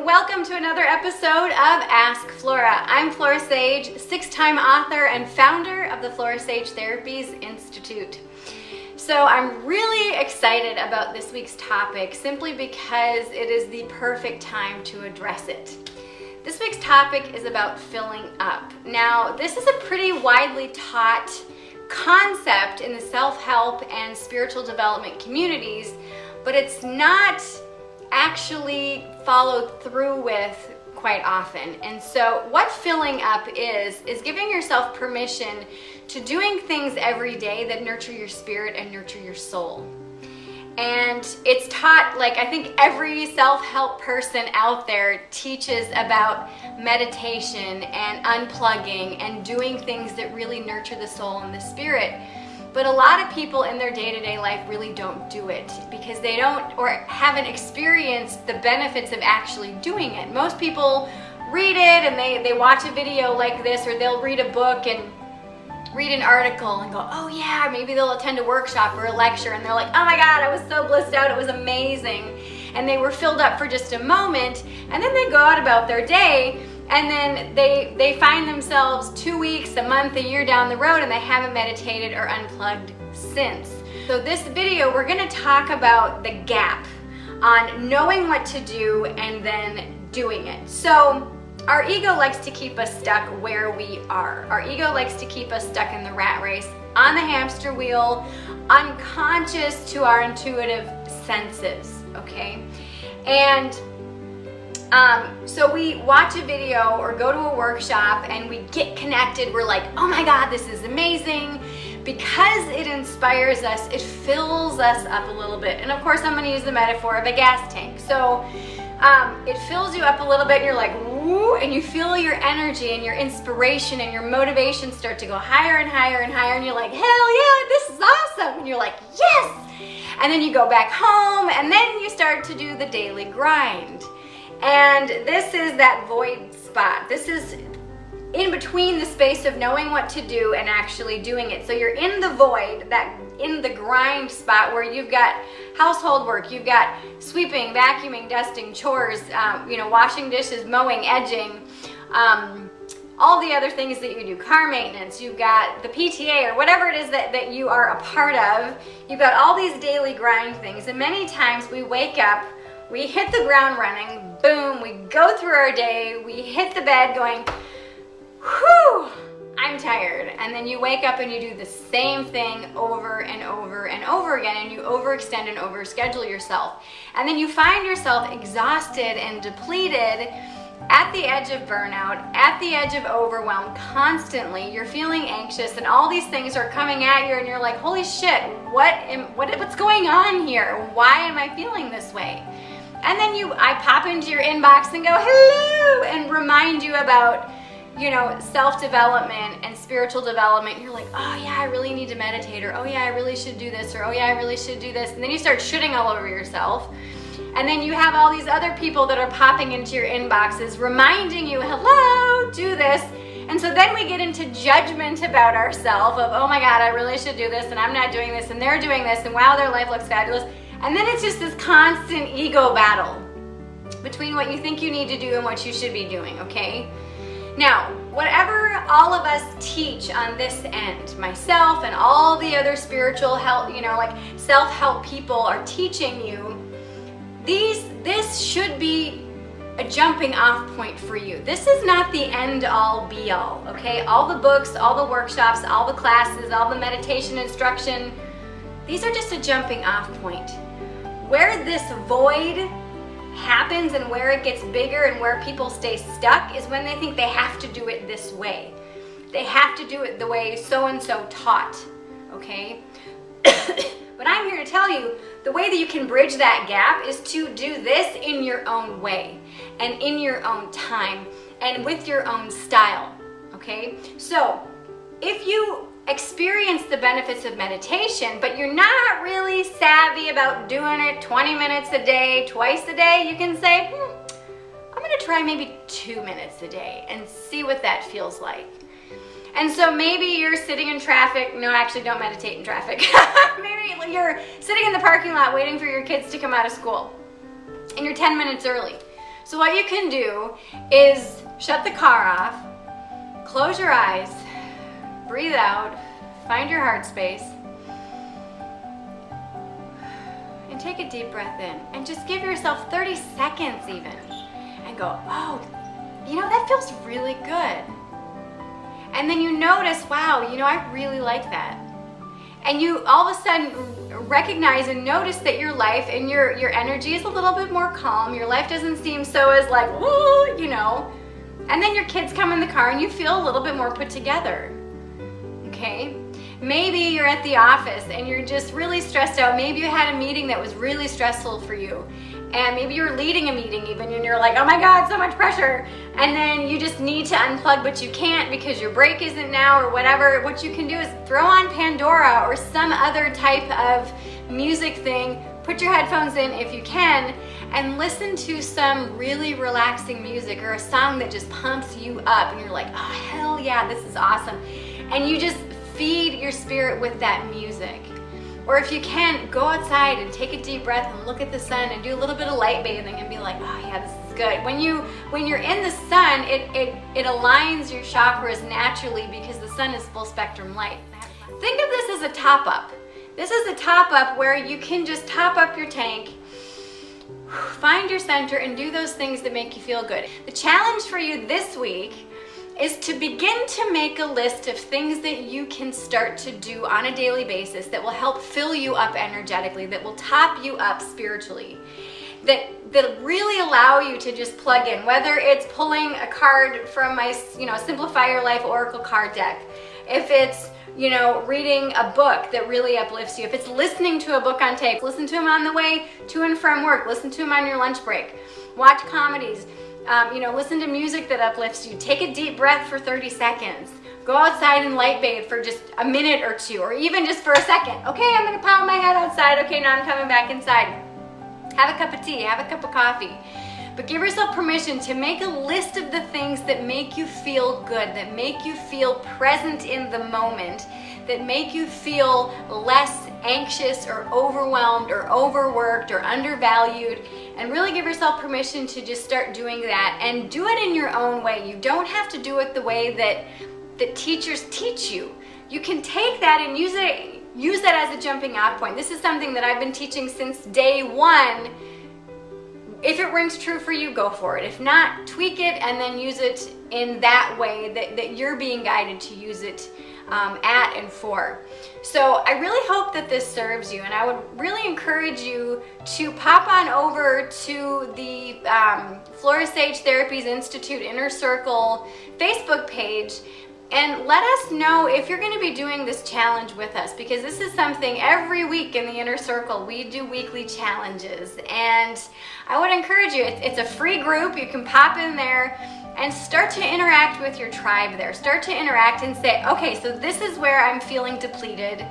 welcome to another episode of Ask Flora. I'm Flora Sage, 6-time author and founder of the Flora Sage Therapies Institute. So I'm really excited about this week's topic simply because it is the perfect time to address it. This week's topic is about filling up. Now, this is a pretty widely taught concept in the self-help and spiritual development communities, but it's not actually followed through with quite often. And so what filling up is giving yourself permission to doing things every day that nurture your spirit and nurture your soul. And it's taught, like, I think every self-help person out there teaches about meditation and unplugging and doing things that really nurture the soul and the spirit. But a lot of people in their day-to-day life really don't do it because they don't or haven't experienced the benefits of actually doing it. Most people read it and they watch a video like this, or they'll read a book and read an article and go, oh yeah, maybe they'll attend a workshop or a lecture and they're like, oh my God, I was so blissed out, it was amazing. And they were filled up for just a moment, and then they go out about their day, and then they find themselves 2 weeks, a month, a year down the road, and they haven't meditated or unplugged since. So this video, we're gonna talk about the gap on knowing what to do and then doing it. So our ego likes to keep us stuck where we are. Our ego likes to keep us stuck in the rat race, on the hamster wheel, unconscious to our intuitive senses, okay? And so we watch a video or go to a workshop and we get connected. We're like, oh my God, this is amazing. Because it inspires us, it fills us up a little bit. And of course, I'm gonna use the metaphor of a gas tank. So it fills you up a little bit and you're like, woo, and you feel your energy and your inspiration and your motivation start to go higher and higher and higher, and you're like, hell yeah, this is awesome. And you're like, yes. And then you go back home and then you start to do the daily grind. And this is that void spot. This is in between the space of knowing what to do and actually doing it. So you're in the void, that in the grind spot where you've got household work, you've got sweeping, vacuuming, dusting, chores, washing dishes, mowing, edging, all the other things that you do, car maintenance, you've got the PTA or whatever it is that you are a part of. You've got all these daily grind things, and many times we wake up, we hit the ground running, boom, we go through our day, we hit the bed going, whew, I'm tired. And then you wake up and you do the same thing over and over and over again, and you overextend and overschedule yourself. And then you find yourself exhausted and depleted, at the edge of burnout, at the edge of overwhelm constantly. You're feeling anxious and all these things are coming at you and you're like, holy shit, what's going on here? Why am I feeling this way? And then I pop into your inbox and go, hello, and remind you about, self-development and spiritual development. You're like, oh yeah, I really need to meditate, or oh yeah, I really should do this, or oh yeah, I really should do this. And then you start shitting all over yourself. And then you have all these other people that are popping into your inboxes reminding you, hello, do this. And so then we get into judgment about ourselves of, oh my God, I really should do this, and I'm not doing this, and they're doing this, and wow, their life looks fabulous. And then it's just this constant ego battle between what you think you need to do and what you should be doing, okay? Now, whatever all of us teach on this end, myself and all the other spiritual help, self-help people are teaching you, this should be a jumping off point for you. This is not the end all be all, okay? All the books, all the workshops, all the classes, all the meditation instruction, these are just a jumping off point. Where this void happens and where it gets bigger and where people stay stuck is when they think they have to do it this way. They have to do it the way so-and-so taught, okay? But I'm here to tell you, the way that you can bridge that gap is to do this in your own way and in your own time and with your own style, okay? So if you experience the benefits of meditation, but you're not really savvy about doing it 20 minutes a day, twice a day, you can say, I'm gonna try maybe 2 minutes a day and see what that feels like. And so maybe you're sitting in traffic. No, actually don't meditate in traffic. Maybe you're sitting in the parking lot waiting for your kids to come out of school and you're 10 minutes early. So what you can do is shut the car off, close your eyes, breathe out, find your heart space, and take a deep breath in. And just give yourself 30 seconds even. And go, oh, you know, that feels really good. And then you notice, wow, you know, I really like that. And you all of a sudden recognize and notice that your life and your energy is a little bit more calm. Your life doesn't seem so as like, woo, you know. And then your kids come in the car and you feel a little bit more put together, okay? Maybe you're at the office and you're just really stressed out. Maybe you had a meeting that was really stressful for you. And maybe you're leading a meeting even and you're like, oh my God, so much pressure. And then you just need to unplug, but you can't because your break isn't now or whatever. What you can do is throw on Pandora or some other type of music thing. Put your headphones in if you can and listen to some really relaxing music or a song that just pumps you up. And you're like, oh, hell yeah, this is awesome. And you just feed your spirit with that music. Or if you can, go outside and take a deep breath and look at the sun and do a little bit of light bathing and be like, oh yeah, this is good. When you're in the sun, it aligns your chakras naturally because the sun is full spectrum light. Think of this as a top up. This is a top up where you can just top up your tank, find your center, and do those things that make you feel good. The challenge for you this week is to begin to make a list of things that you can start to do on a daily basis that will help fill you up energetically, that will top you up spiritually, that really allow you to just plug in, whether it's pulling a card from my, Simplify Your Life Oracle card deck, if it's, reading a book that really uplifts you, if it's listening to a book on tape, listen to them on the way to and from work, listen to them on your lunch break, watch comedies, listen to music that uplifts you. Take a deep breath for 30 seconds. Go outside and light bathe for just a minute or two, or even just for a second. Okay, I'm gonna pop my head outside. Okay, now I'm coming back inside. Have a cup of tea, have a cup of coffee. But give yourself permission to make a list of the things that make you feel good, that make you feel present in the moment, that make you feel less anxious or overwhelmed or overworked or undervalued, and really give yourself permission to just start doing that and do it in your own way. You don't have to do it the way that teachers teach you. You can take that and use that as a jumping off point. This is something that I've been teaching since day one. If it rings true for you, go for it. If not, tweak it and then use it in that way that you're being guided to use it at and for. So I really hope that this serves you, and I would really encourage you to pop on over to the Flora Sage Therapies Institute Inner Circle Facebook page and let us know if you're going to be doing this challenge with us, because this is something every week in the Inner Circle we do weekly challenges, and I would encourage you, it's a free group. You can pop in there and start to interact with your tribe there. Start to interact and say, okay, so this is where I'm feeling depleted.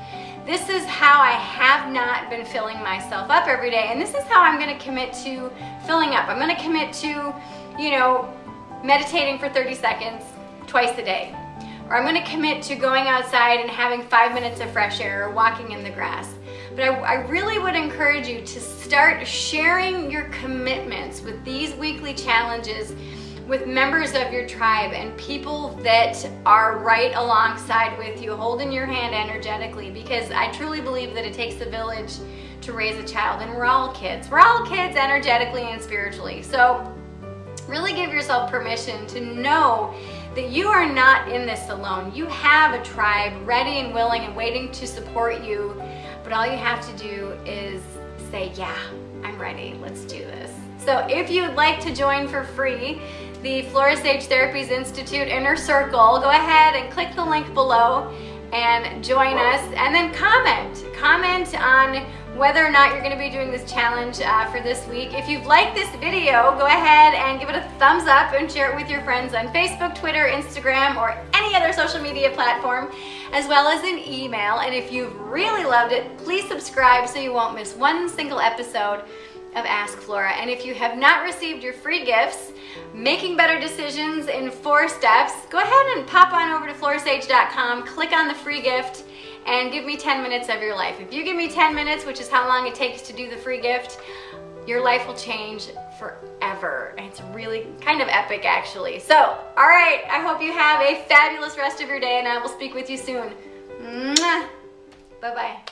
This is how I have not been filling myself up every day, and this is how I'm going to commit to filling up. I'm going to commit to, meditating for 30 seconds twice a day. Or I'm going to commit to going outside and having 5 minutes of fresh air or walking in the grass. But I really would encourage you to start sharing your commitments with these weekly challenges with members of your tribe and people that are right alongside with you, holding your hand energetically, because I truly believe that it takes a village to raise a child, and we're all kids. We're all kids energetically and spiritually. So really give yourself permission to know that you are not in this alone. You have a tribe ready and willing and waiting to support you, but all you have to do is say, yeah, I'm ready, let's do this. So if you'd like to join for free the Flora Sage Therapies Institute Inner Circle, go ahead and click the link below and join us, and then comment on whether or not you're going to be doing this challenge for this week. If you've liked this video, go ahead and give it a thumbs up and share it with your friends on Facebook, Twitter, Instagram, or any other social media platform, as well as an email. And if you've really loved it, please subscribe so you won't miss one single episode of Ask Flora. And if you have not received your free gifts, Making Better Decisions in 4 Steps, go ahead and pop on over to florsage.com, click on the free gift, and give me 10 minutes of your life. If you give me 10 minutes, which is how long it takes to do the free gift, your life will change forever. And it's really kind of epic, actually. So, all right, I hope you have a fabulous rest of your day, and I will speak with you soon. Mwah. Bye-bye.